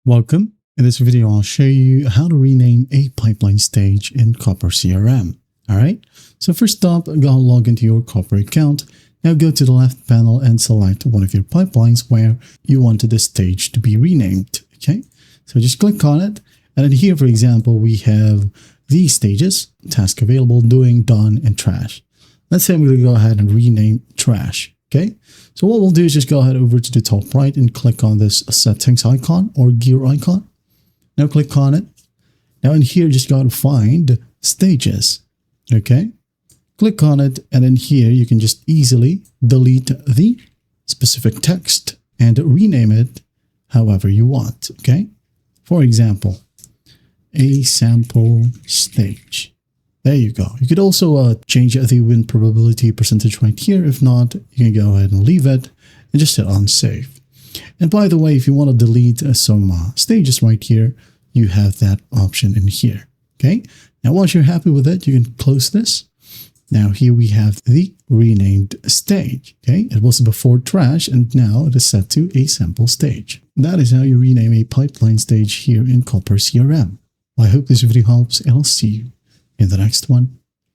Welcome. In this video, I'll show you how to rename a pipeline stage in Copper CRM. All right. So first up, go log into your Copper account. Now go to the left panel and select one of your pipelines where you wanted the stage to be renamed. Okay. So just click on it. And then here, for example, we have these stages: task available, doing, done, and trash. Let's say I'm going to go ahead and rename trash. Okay, so what we'll do is just go ahead over to the top right and click on this settings icon or gear icon. Now click on it. Now in here, just go to find stages. Okay, click on it, and then here you can just easily delete the specific text and rename it however you want. Okay, for example, a sample stage. There you go. You could also change the win probability percentage right here. If not, you can go ahead and leave it and just hit on save. And by the way, if you want to delete some stages right here, you have that option in here. Okay. Now, once you're happy with it, you can close this. Now here we have the renamed stage. Okay. It was before trash and now it is set to a sample stage. That is how you rename a pipeline stage here in Copper CRM. I hope this video helps and I'll see you in the next one.